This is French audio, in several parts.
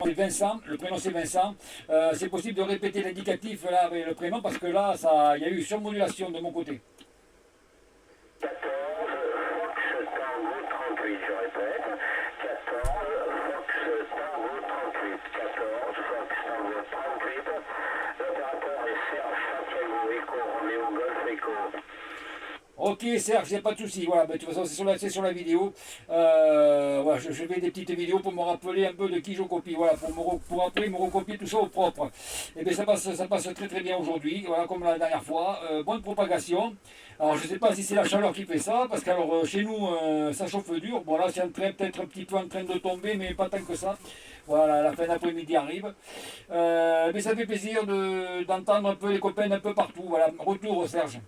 C'est Vincent, le prénom c'est Vincent. C'est possible de répéter l'indicatif là avec le prénom parce que là, il y a eu surmodulation de mon côté. 14, Fox Tango 38, je répète. 14, Fox Tango 38. 14, Fox Tango 38. L'opérateur est Serge Santiago Echo, Romeo Golf Echo. Ok Serge, il n'y a pas de souci. Voilà, ben, de toute façon c'est sur la vidéo. Voilà, je fais des petites vidéos pour me rappeler un peu de qui je copie. Voilà, pour après me recopier tout ça au propre. Et bien ça passe très très bien aujourd'hui. Voilà, comme la dernière fois. Bonne propagation. Alors je ne sais pas si c'est la chaleur qui fait ça, parce que chez nous ça chauffe dur. Bon là c'est peut-être un petit peu en train de tomber, mais pas tant que ça. Voilà, la fin d'après-midi arrive. Mais ça fait plaisir d'entendre un peu les copains un peu partout. Voilà, retour Serge.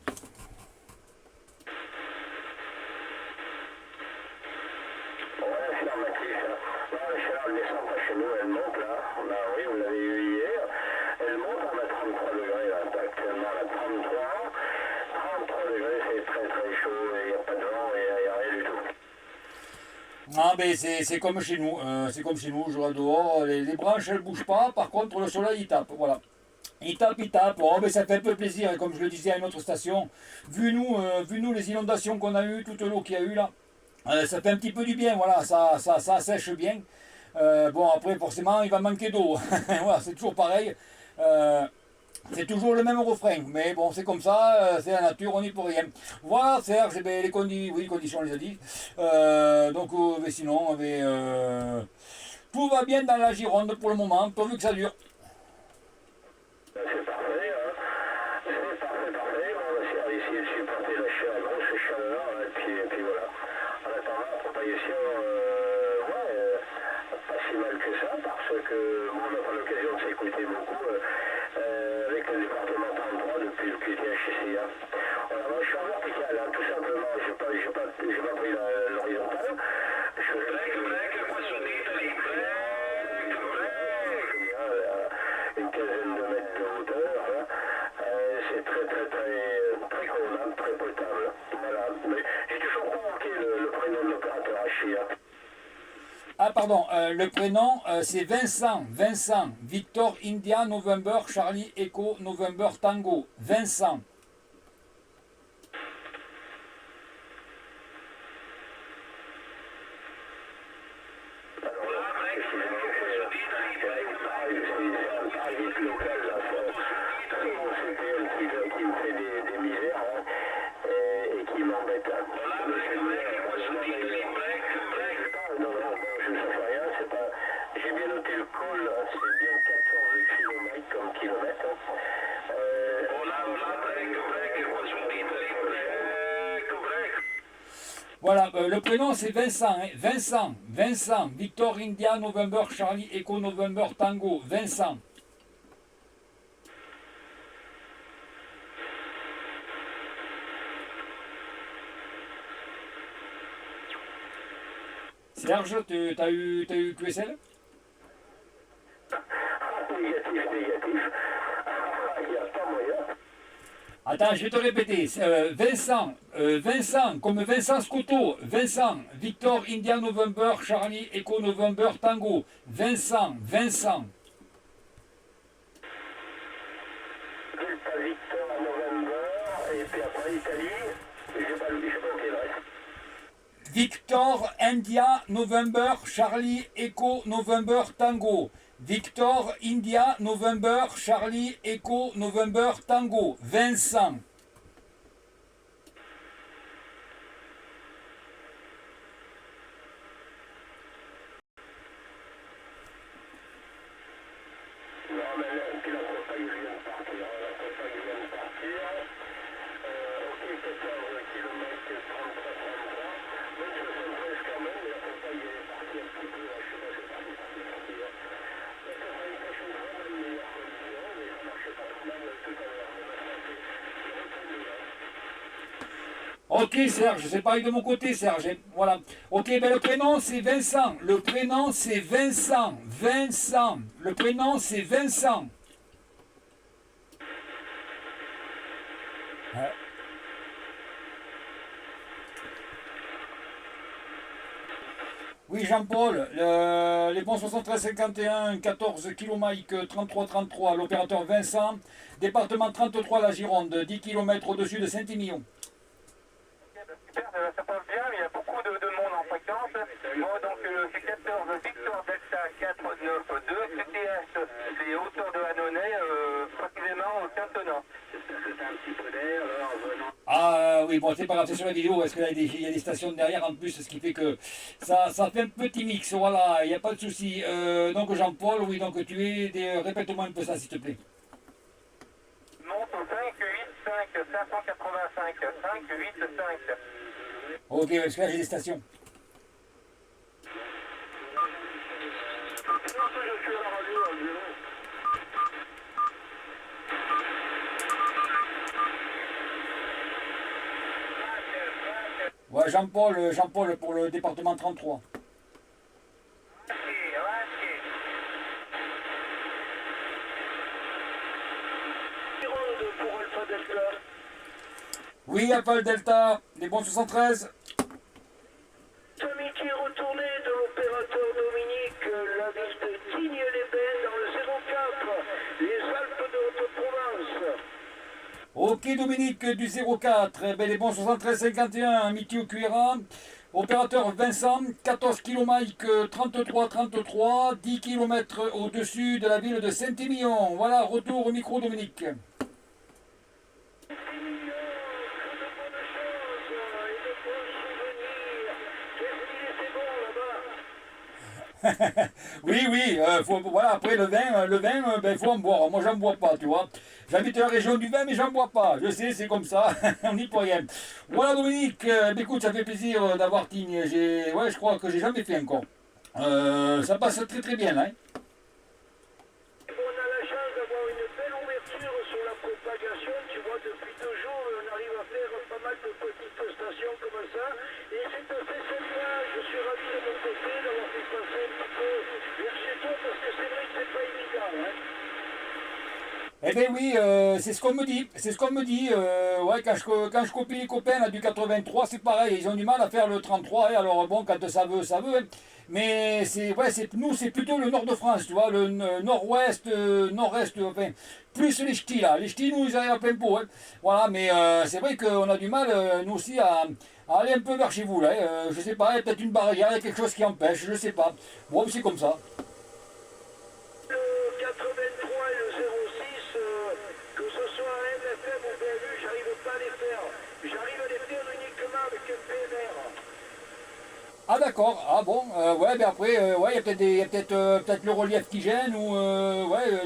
Ouais, affirmatif. Non, la chaleur ne descend pas chez nous, elle monte là. Bah oui, vous l'avez eu hier. Elle monte, on a 33 degrés là, actuellement on a 33. 33 degrés, c'est très très chaud et il n'y a pas de vent et il n'y a rien du tout. Ah ben c'est comme chez nous, c'est comme chez nous, je vois dehors, les branches elles bougent pas, par contre le soleil il tape, voilà. Il tape, oh ben ça fait un peu plaisir, et comme je le disais à une autre station, vu nous les inondations qu'on a eues, toute l'eau qu'il y a eu là, ça fait un petit peu du bien, voilà, ça sèche bien. Bon après forcément il va manquer d'eau, voilà, c'est toujours pareil. Euh, c'est toujours le même refrain, mais bon, c'est comme ça, c'est la nature, on n'y peut rien. Voilà, Serge, eh ben, oui, les conditions, on les a dit. Mais sinon, tout va bien dans la Gironde pour le moment, pourvu que ça dure. C'est parfait, hein. C'est parfait, parfait. On va essayer ici de supporter la grosse chaleur, hein, et puis voilà. En attendant, la propagation, ouais, pas si mal que ça, parce que bon, on n'a pas l'occasion de s'écouter beaucoup avec le département 33 depuis le QTHCA. Voilà, moi je suis en vertical, hein, tout simplement. J'ai pas pris l'horizontale. Je fais une quinzaine de mètres de hauteur. Hein. C'est très très très très convenable, très potable. Voilà. Mais j'ai toujours pas manqué le prénom de l'opérateur HI. Hein. Ah, pardon, le prénom, c'est Vincent. Vincent. Victor India November Charlie Echo November Tango. Vincent. Qui me fait des misères hein, et qui m'embête. Hein. Je ne sais rien, c'est pas. J'ai bien noté le call, c'est bien 14 km comme kilomètre. Voilà, le prénom c'est Vincent. Hein. Vincent. Vincent. Victor India November Charlie Echo November Tango. Vincent. Serge, t'as eu QSL? Négatif. Il n'y a pas moyen. Attends, je vais te répéter. Vincent, comme Vincent Scotto. Vincent, Victor India November Charlie Echo November Tango. Vincent. Delta Victor November, et puis après Italie, j'ai pas le quel reste. Victor India November Charlie Echo November Tango. Victor India November Charlie Echo November Tango. Vincent. Non, mais là, puis la campagne vient de partir. La campagne vient de partir. Ok, 14 km, 33. Bonne 73 quand même, mais la campagne est partie un petit peu. Je sais pas, c'est parti. Ça sera une prochaine fois dans une meilleure condition, mais ça marchait pas trop mal tout à l'heure. Mais maintenant, c'est retourné là. Ok Serge, c'est pareil de mon côté Serge. Voilà. Ok, ben le prénom c'est Vincent. Le prénom c'est Vincent. Vincent. Le prénom c'est Vincent. Ouais. Oui, Jean-Paul, les bons 73-51, 14 km 33-33, l'opérateur Vincent, département 33, la Gironde, 10 km au-dessus de Saint-Émilion. Super, ça passe bien, il y a beaucoup de monde en fréquence. Moi, donc, c'est 14 Victor Delta 492, CTS, c'est hauteur de Annonay, précisément au Saint-Tenant. C'est un petit peu d'air, alors venant. Ah oui, bon, c'est pas grave, c'est sur la vidéo, parce que là, il y a des stations derrière en plus, ce qui fait que ça fait un petit mix, voilà, il n'y a pas de souci. Donc Jean-Paul, oui, donc répète-moi un peu ça, s'il te plaît. Monte au 585, 585, 585. Ok, parce que là, j'ai des stations. Non, ça, je suis à la radio, à Lyon. Ouais, Jean-Paul pour le département 33. Ok. Gironde pour Alpha Delta. Oui, Alpha Delta, les bons 73. Tommy qui est retourné de l'opérateur Dominique, la ville de Tignes-les-Bains dans le 04, les Alpes de Haute-Provence. Ok Dominique du 04, eh ben, les bons 73-51, Mitio Cuera, opérateur Vincent, 14 km 33-33, 10 km au-dessus de la ville de Saint-Émilion. Voilà, retour au micro Dominique. Oui, oui, voilà, après le vin, ben, faut en boire. Moi, j'en bois pas, tu vois. J'habite la région du vin, mais j'en bois pas. Je sais, c'est comme ça, on n'y peut rien. Voilà, Dominique, écoute, ça fait plaisir d'avoir Tignes. Ouais, je crois que j'ai jamais fait encore. Ça passe très très bien, là. Hein. On a la chance d'avoir une belle ouverture sur la propagation. Tu vois, depuis 2 jours, on arrive à faire pas mal de petites stations comme ça. Et c'est assez sympa. Je suis ravi de mon côté d'avoir fait passer un petit peu vers chez toi parce que c'est vrai que c'est pas évident. Hein. Eh bien oui, c'est ce qu'on me dit. C'est ce qu'on me dit. Ouais, quand je copie les copains là, du 83, c'est pareil. Ils ont du mal à faire le 33. Hein. Alors bon, quand ça veut, ça veut. Hein. Mais nous, c'est plutôt le nord de France, tu vois, le nord-ouest, nord-est, enfin, plus les ch'tis là. Les ch'tis, nous, ils arrivent à plein pot. Hein. Voilà, mais c'est vrai qu'on a du mal, nous aussi, à aller un peu vers chez vous là. Hein. Je sais pas, il y a peut-être une barrière, il y a quelque chose qui empêche, je sais pas. Bon, c'est comme ça. Le 83 et le 06, que ce soit MFM ou BLU, j'arrive pas à les faire. J'arrive à les faire uniquement avec un PNR. Ah d'accord, ah bon, ouais, ben après, ouais, il y a peut-être le relief qui gêne ou ouais,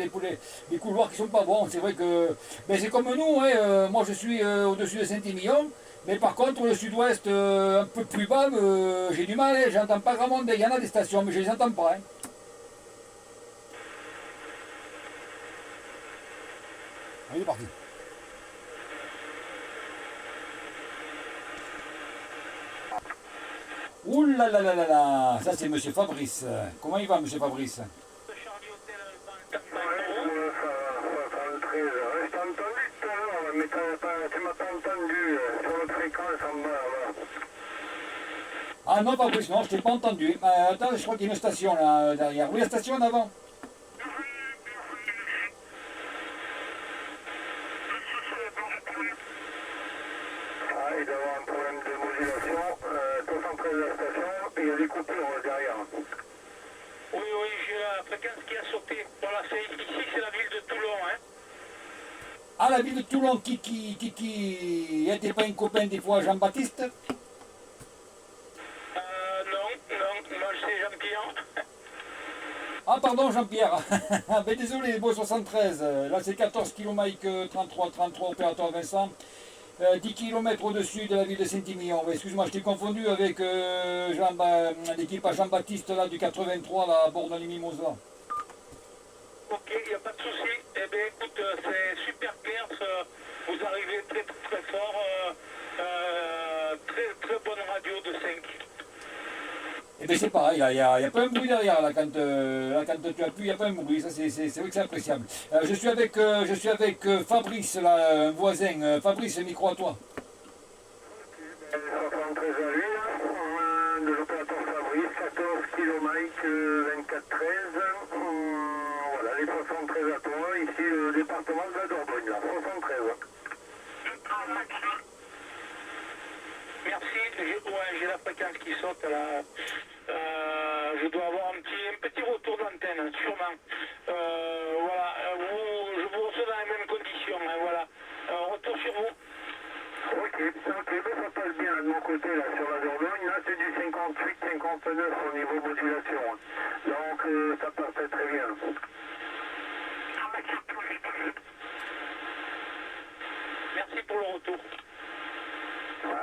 les couloirs qui sont pas bons. C'est vrai que ben, c'est comme nous, ouais, moi je suis au-dessus de Saint-Émilion, mais par contre le sud-ouest, un peu plus bas, j'ai du mal, hein, j'entends pas grand monde. Il y en a des stations, mais je les entends pas. Hein. Il est parti. Ouh là là là là là, ça c'est Monsieur Fabrice. Comment il va, Monsieur Fabrice? Charlie Hôtel Alpha 73, je t'ai entendu tout à l'heure, mais tu m'as pas entendu sur le fréquence en bas. Voilà. Ah non, Fabrice, non, je t'ai pas entendu. Attends, je crois qu'il y a une station là derrière. Oui, la station en avant. Ah, il doit y avoir un problème de modulation. Concentré de la station, et il y a des coupures derrière. Oui, oui, j'ai la fréquence qui a sauté. Voilà, ici c'est la ville de Toulon. Hein. Ah, la ville de Toulon, qui était pas un copain des fois Jean-Baptiste? Non, moi c'est Jean-Pierre. Ah, pardon, Jean-Pierre. Ben, désolé, beau 73. Là, c'est 14 km 33, opérateur Vincent. 10 km au-dessus de la ville de Saint-Émilion. Excuse-moi, je t'ai confondu avec l'équipage Jean-Baptiste là, du 83, là, à Bordeaux-les-Mimosas. Ok, il n'y a pas de souci. Eh bien, écoute, c'est super clair. Vous arrivez très très fort. Très très bonne radio de 5. Et bien c'est pareil, il n'y a pas un bruit derrière, là, quand tu appuies, il n'y a pas un bruit, ça c'est vrai que c'est appréciable. Je suis avec Fabrice, là, un voisin. Fabrice, micro à toi. Ok, ben, ça prend très à lui, hein. De l'opérateur Fabrice, 14 24-13. Voilà, les 73 à toi. Ici, le département de la Dordogne, là, 73. Merci, j'ai la fréquence qui saute là. Je dois avoir un petit retour d'antenne, sûrement. Voilà, je vous reçois dans les mêmes conditions, hein, voilà. Retour sur vous. Ok, mais ça passe bien de mon côté là sur la Dordogne. Là, c'est du 58-59 au niveau modulation. Donc, ça passe très bien. Merci pour le retour.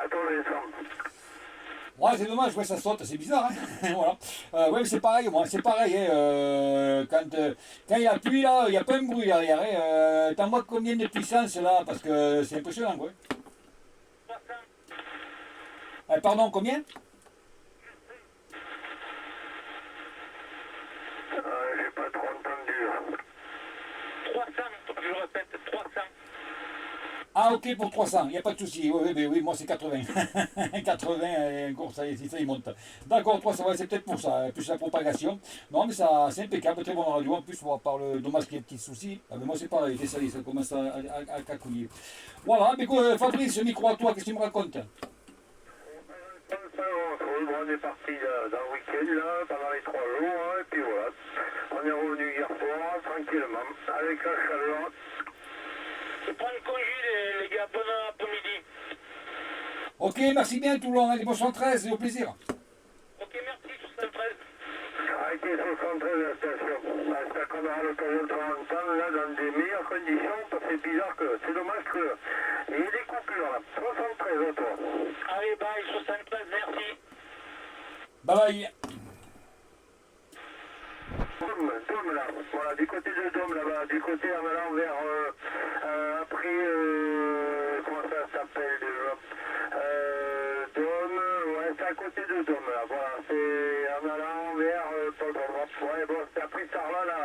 Attendez, ça. Ouais, c'est dommage, ouais, ça saute, c'est bizarre, hein. Voilà. Ouais, mais c'est pareil, moi, c'est pareil, hein, quand il appuie là, il n'y a pas un bruit derrière, hein. T'en vois combien de puissance là, parce que c'est impressionnant, quoi. Pardon, combien? J'ai pas trop entendu. 300, je répète, 300. Ah, ok, pour 300, il n'y a pas de souci. Oui, moi c'est 80. 80, et encore, ça y monte. D'accord, 300, ouais, c'est peut-être pour ça, plus la propagation. Non, mais ça, c'est impeccable, très bon radio. En plus, on va par le dommage qu'il y ait des petits soucis. Ah, mais moi, c'est pareil, ça y est, ça commence à cacouiller. Voilà, mais écoute, Fabrice, ce micro à toi, qu'est-ce que tu me racontes? On est parti dans le week-end, là, pendant les 3 jours, hein, et puis voilà. On est revenu hier soir, tranquillement, avec la chaleur. Je prends le congé, les gars, bon après-midi. Ok, merci bien, Toulon, allez, bon 13, et au plaisir. Ok, merci, 73. Arrêtez 73 la station. J'espère qu'on aura l'occasion de se entendre là dans des meilleures conditions, parce que c'est bizarre que, c'est dommage que, il y ait des coupures là. 73 à toi. Allez, bye, 73, merci. Bye bye. Dôme là, voilà, du côté de Dôme là-bas, du côté en allant vers, après, comment ça s'appelle déjà, Dôme, ouais, c'est à côté de Dôme là, voilà, c'est en allant vers, ouais, bon, c'est après Sarlat là,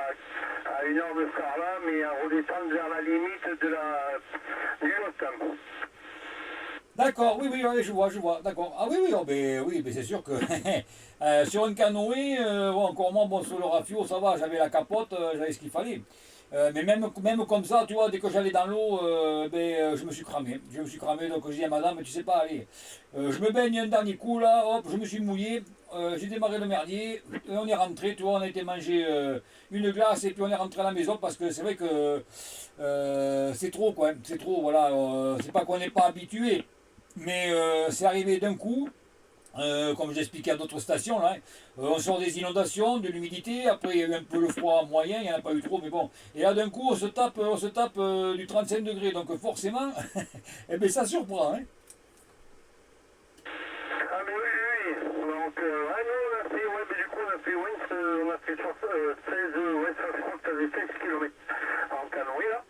à 1 heure de Sarlat, mais à redescendre vers la limite de du Lot. D'accord, oui, je vois, d'accord. Ah oui, oui, mais c'est sûr que sur un canoë, bon, encore moi, bon, sur le rafio, ça va, j'avais la capote, j'avais ce qu'il fallait. Mais même comme ça, tu vois, dès que j'allais dans l'eau, je me suis cramé. Donc je dis à madame, tu sais pas, allez, je me baigne un dernier coup là, hop, je me suis mouillé, j'ai démarré le merdier, et on est rentré, tu vois, on a été manger une glace et puis on est rentré à la maison parce que c'est vrai que c'est trop, quoi, c'est trop, voilà, c'est pas qu'on n'est pas habitué. Mais c'est arrivé d'un coup, comme j'expliquais à d'autres stations, là, on sort des inondations, de l'humidité, après il y a eu un peu le froid moyen, il n'y en a pas eu trop, mais bon. Et là d'un coup on se tape du 35 degrés, donc forcément, eh ben, ça surprend. Hein. Ah mais oui. Donc, ah non, on a fait, ouais, mais du coup on a fait sur 16, ouais, je crois que ça faisait 16 km en canoë là.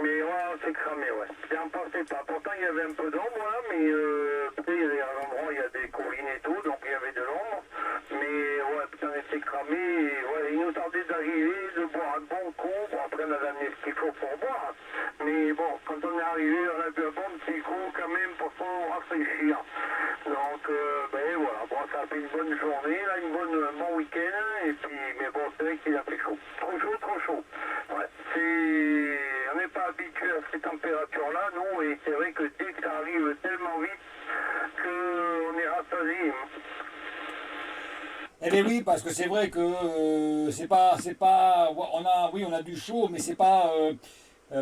Mais ouais, on s'est cramé, ouais. J'en pensais pas. Pourtant il y avait un peu d'ombre là, mais il y a des endroits, il y a des collines et tout, donc il y avait de l'ombre. Mais ouais, putain, on était cramé, et ouais, il nous tardait d'arriver, de boire un bon coup. Bon, après on a amené ce qu'il faut pour boire. Mais bon, quand on est arrivé, on a bu un bon petit coup quand même pour se rafraîchir. Donc, ben voilà, bon, ça a fait une bonne journée, là, un bon week-end, et puis, mais bon, c'est vrai qu'il a fait chaud. Trop chaud. Ouais, on n'est pas habitué à ces températures-là, non, et c'est vrai que dès que ça arrive tellement vite, qu'on est rassasié. Eh bien oui, parce que c'est vrai que c'est pas, on a du chaud, mais c'est pas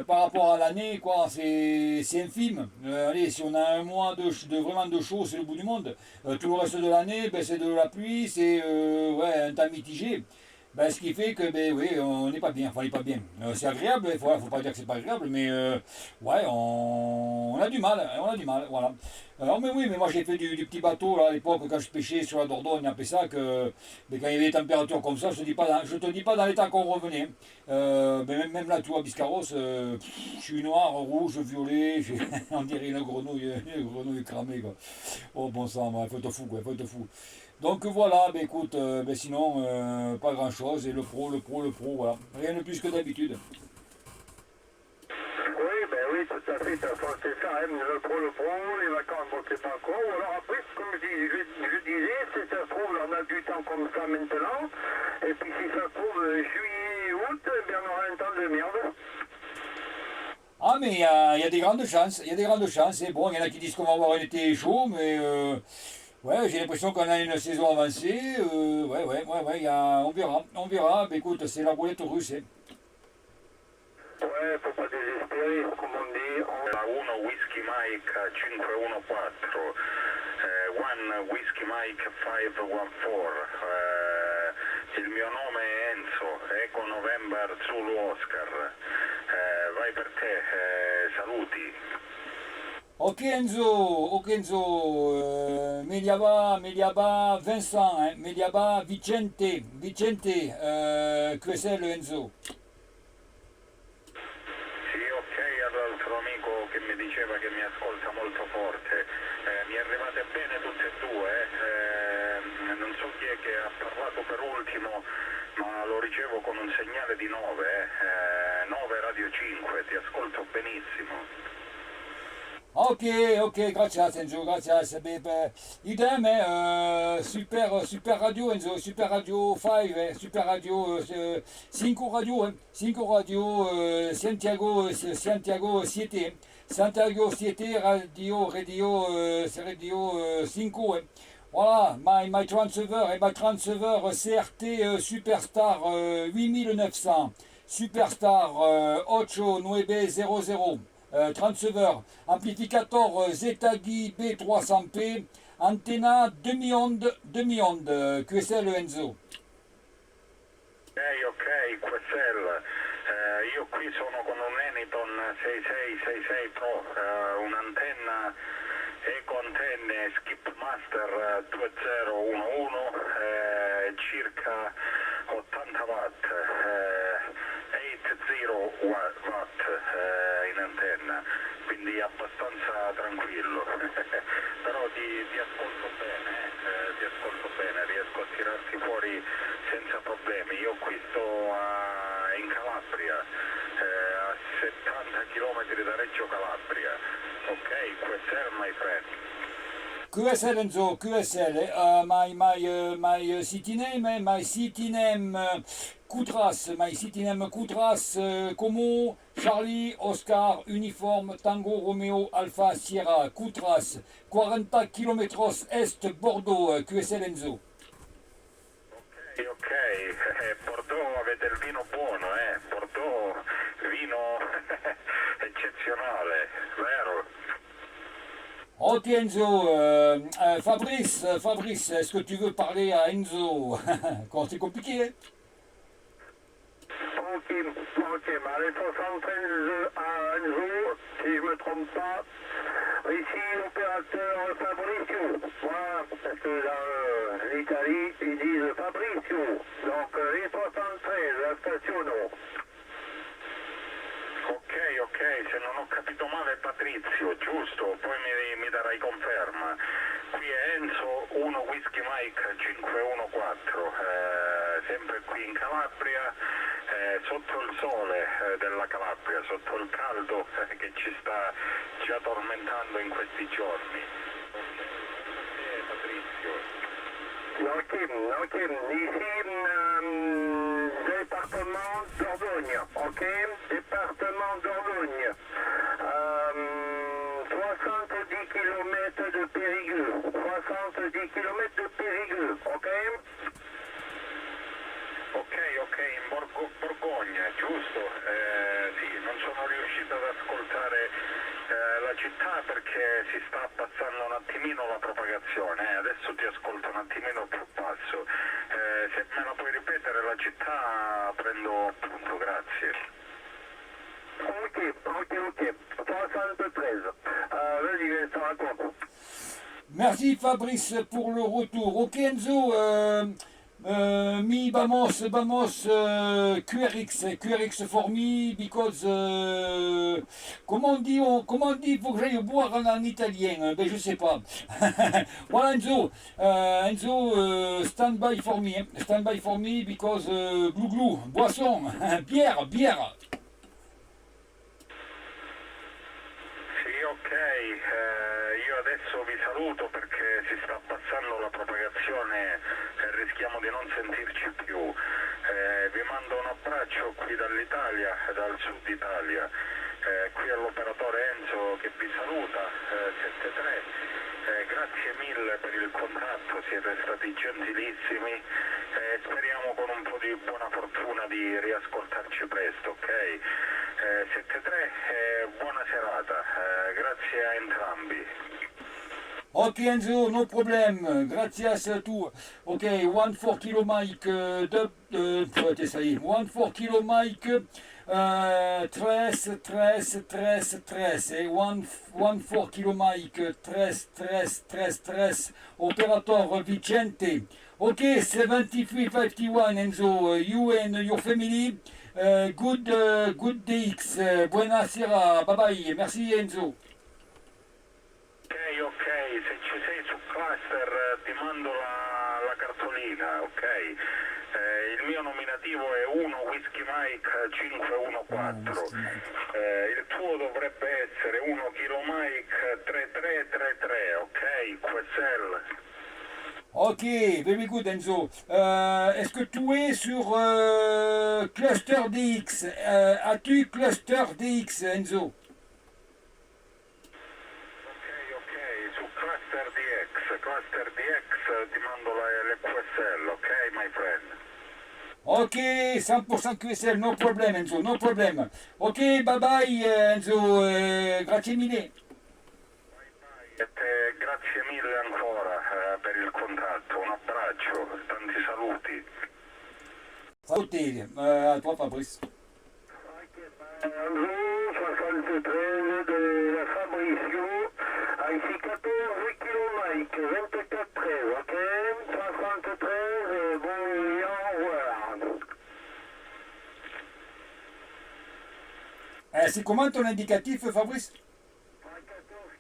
par rapport à l'année, quoi, c'est infime. Allez, si on a un mois vraiment de chaud, c'est le bout du monde. Tout le reste de l'année, ben, c'est de la pluie, c'est ouais, un temps mitigé. Ben, ce qui fait que, ben oui, on n'est pas bien, enfin, on n'est pas bien. C'est agréable, il faut pas dire que c'est pas agréable, mais ouais, on a du mal, voilà. Alors, mais oui, mais moi j'ai fait du petit bateau, là, à l'époque, quand je pêchais sur la Dordogne, on appelait ça que, mais quand il y avait des températures comme ça, je te dis pas dans l'état qu'on revenait. Mais même là, tu vois, Biscarros, je suis noir, rouge, violet, on dirait une grenouille cramée, quoi. Oh bon sang, faut te fou, quoi, faut te fou. Donc voilà, ben écoute, ben sinon, pas grand chose, et le pro, voilà. Rien de plus que d'habitude. Oui, ben oui, tout à à fait, c'est ça, hein, le pro, les vacances, bon, c'est pas quoi. Ou alors après, comme je disais, si ça se trouve, on a du temps comme ça maintenant, et puis si ça se trouve, juillet, août, eh bien, on aura un temps de merde. Ah, mais il y a des grandes chances, il y a des grandes chances. Et bon, il y en a qui disent qu'on va avoir un été chaud, mais ouais, j'ai l'impression qu'on a une saison avancée. Ouais, on verra. Mais écoute, c'est la roulette russe. Hein. Ouais, faut pas désespérer, comme on dit. Uno Whisky Mike 514, One Whisky Mike 514, il mio nome è Enzo, Eco November Zulu Oscar, vai per te, saluti. Ok Enzo, Mediaba Vincent, hein, Mediaba Vicente, QSL Enzo. All'altro amico che mi diceva che mi ascolta molto forte, mi arrivate bene tutte e due, non so chi è che ha parlato per ultimo, ma lo ricevo con un segnale di 9, 9 Radio 5, ti ascolto benissimo. Ok, gracias Enzo, gracias. Idem, super radio Enzo, super radio 5, super radio 5 radio, 5 radio Santiago 7, Santiago 7 radio 5. Voilà, my transceiver CRT Superstar 8900, Superstar 8900. Transceiver, amplificateur Zetagi B300P, antenna demi-onde, QSL Enzo. Ok, QSL, io qui sono con un Eniton 6666 Pro, un'antenna Eco Antenne Skipmaster 2011, circa 80 watt, 80 watt in antenna, quindi abbastanza tranquillo, però ti ascolto bene, riesco a tirarti fuori senza problemi. Io qui sto in Calabria, a 70 km da Reggio Calabria, ok, QSL my friend. QSL Enzo, QSL, my city name Coutras, Como, Charlie, Oscar, Uniforme, Tango, Romeo, Alpha, Sierra, Coutras, 40 km est Bordeaux, QSL Enzo. Ok, Bordeaux avete il vino buono, Bordeaux, vino eccezionale, vero? Ok Enzo, Fabrice, est-ce que tu veux parler à Enzo? C'est compliqué, hein? Ok, bah les 73 à Enzo, si je me trompe pas. Ici, l'opérateur Fabrizio. Voilà, parce que dans l'Italie, ils disent Fabrizio. Donc, les 73, la station no. Ok, se non ho capito male Patrizio, giusto? Poi mi darai conferma. Qui è Enzo, 1 Whisky Mike 514, sempre qui in Calabria, sotto il sole della Calabria, sotto il caldo che ci sta già tormentando in questi giorni. Patrizio. Ok, ici, département Dordogne, ok, département Dordogne, 70 km de Périgueux, 70 km de Périgueux, ok? Ok, in Borgogna, giusto? Sì, non sono riuscito ad ascoltare la città perché si sta abbassando un attimino la propagazione, adesso ti ascolto un attimino più basso. Se me la puoi ripetere la città prendo appunto, grazie. Ok, 73. Vas-y, Vincent, raconte. Merci Fabrice pour le retour. Ok Enzo, vamos QRX for me because comment on dit, faut que j'aille boire en italien, ben je sais pas. Voilà Enzo, stand by for me because glou, boisson, bière. io adesso vi saluto perché si sta abbassando la propagazione e rischiamo di non sentirci più. Vi mando un abbraccio qui dall'Italia, dal sud Italia, qui all'operatore Enzo che vi saluta, 73. Grazie mille per il contatto, siete stati gentilissimi e speriamo con un po' di buona fortuna di riascoltarci presto, ok? 73, buona serata, grazie a entrambi. Ok Enzo, no problem, gracias a tu. Ok, 1 kilo Mike, ça y est, 1 kilo Mike, 13, 13, 13, 13, et 1 kilo Mike, 13, 13, 13, 13, operator Vicente. Ok, 7351 Enzo, you and your family, good DX, buonasera, bye bye, merci Enzo. Ok, se ci sei su Cluster ti mando la cartolina, ok? Il mio nominativo è 1 Whisky Mike 514, il tuo dovrebbe essere 1 Kilo Mike 3333, ok? QSL. Ok, very good Enzo. Est-ce que tu es sur Cluster DX? As-tu Cluster DX Enzo? Cluster DX ti mando le QSL, ok my friend? Ok, 100% QSL, no problem Enzo, no problem. Ok, bye bye Enzo, grazie mille. E te, grazie mille ancora per il contatto, un abbraccio, tanti saluti. Saluti, à toi Fabrice. Enzo, 73 de la Fabricio, ici 14 kilo Mike, 24 13, ok? 73, bon, et au revoir. C'est comment ton indicatif Fabrice? 14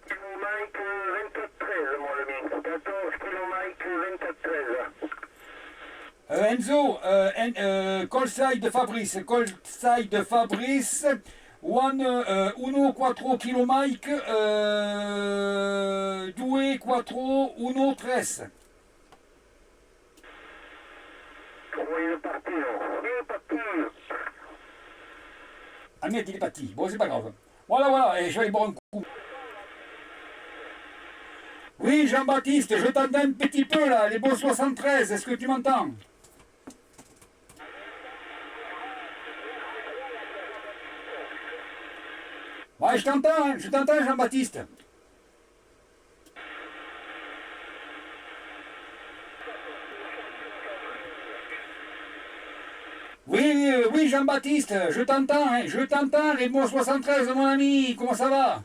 kilo Mike, 24 13, mon ami. 14 kilo Mike, 24 13. Enzo, call side Fabrice, 1 kilo Mike, 2 4 1 13. Oui, il est parti, il est parti. Ah merde, il est parti. Bon, c'est pas grave. Voilà, et je vais aller boire un coup. Oui, Jean-Baptiste, je t'entends un petit peu là, les bons 73, est-ce que tu m'entends? Ouais, je t'entends Jean-Baptiste. Oui, Jean-Baptiste, je t'entends, les mots 73, mon ami, comment ça va?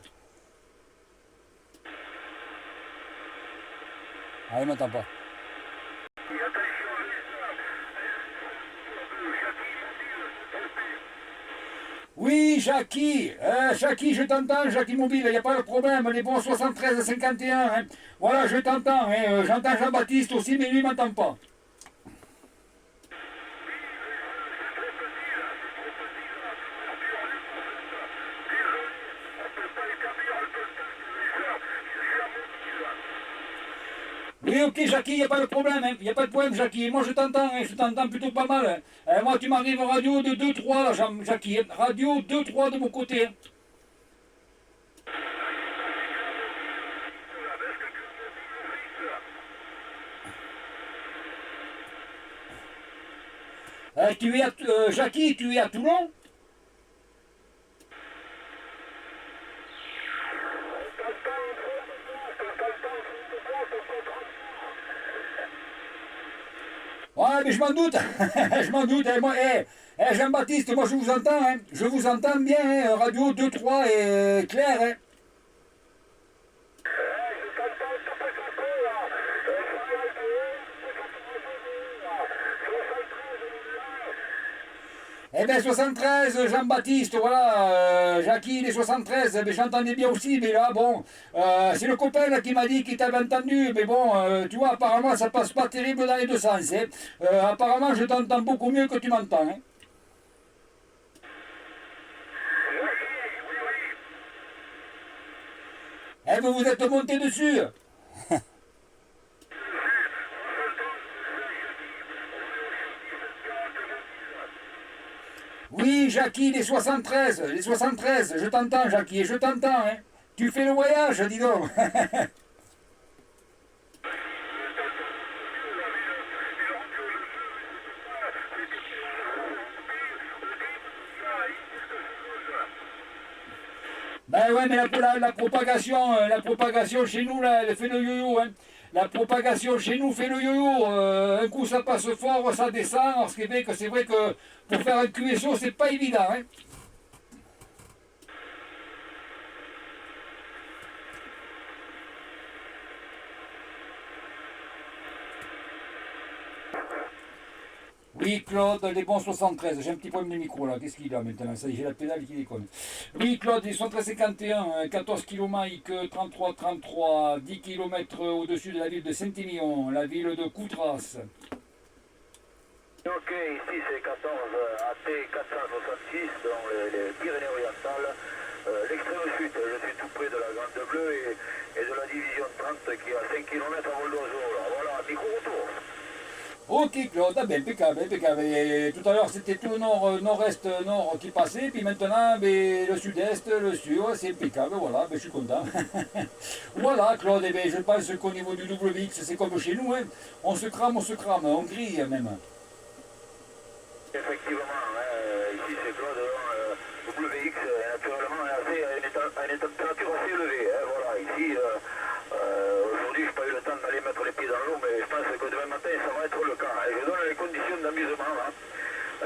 Ah, il m'entend pas. Oui, Jackie, je t'entends, Jackie Mobile, il n'y a pas de problème, les bons 73 51, hein. Voilà, je t'entends, hein. J'entends Jean-Baptiste aussi, mais lui, il m'entend pas. Oui, ok, Jackie, il n'y a pas de problème, il n'y a pas de problème, Jackie. Moi, je t'entends plutôt pas mal. Moi, tu m'arrives radio de 2-3, là, Jackie. Radio 2-3 de mon côté. Jackie, tu es à Toulon? Ouais, mais je m'en doute, je m'en doute. Moi, Jean-Baptiste, moi je vous entends, hein. Je vous entends bien, hein. Radio 2-3 est clair. Hein. Eh bien 73, Jean-Baptiste, voilà, Jackie, les 73, ben, j'entendais bien aussi, mais là, bon, c'est le copain là, qui m'a dit qu'il t'avait entendu, mais bon, tu vois, apparemment, ça passe pas terrible dans les deux sens, hein. Apparemment, je t'entends beaucoup mieux que tu m'entends, hein. Eh, vous vous êtes monté dessus. Oui, Jackie, les 73, je t'entends, Jackie, je t'entends, hein. Tu fais le voyage, dis donc. Ben ouais, mais la propagation chez nous, là, elle fait le yo-yo, hein. La propagation chez nous fait le yo-yo. Un coup ça passe fort, ça descend. Alors, ce qui fait que c'est vrai que pour faire un QSO, c'est pas évident, hein. Oui, Claude, les bons 73. J'ai un petit problème de micro là. Qu'est-ce qu'il a maintenant? Ça y est, j'ai la pédale qui déconne. Oui, Claude, les 73-51, 14 km 33-33, 10 km au-dessus de la ville de Saint-Émilion, la ville de Coutras. Ok, ici c'est 14 AT 466 dans les Pyrénées-Orientales, l'extrême sud. Je suis tout près de la Grande Bleue et de la division 30 qui est à 5 km à vol d'oiseau. Voilà, micro-retour. Ok Claude, ah ben, impeccable, impeccable. Et tout à l'heure c'était tout nord, nord-est, nord qui passait, puis maintenant ben, le sud-est, le sud, c'est impeccable, voilà, ben, je suis content. Voilà Claude, eh ben, je pense qu'au niveau du WX c'est comme chez nous, hein. On se crame, on grille même. Effectivement, ici c'est Claude.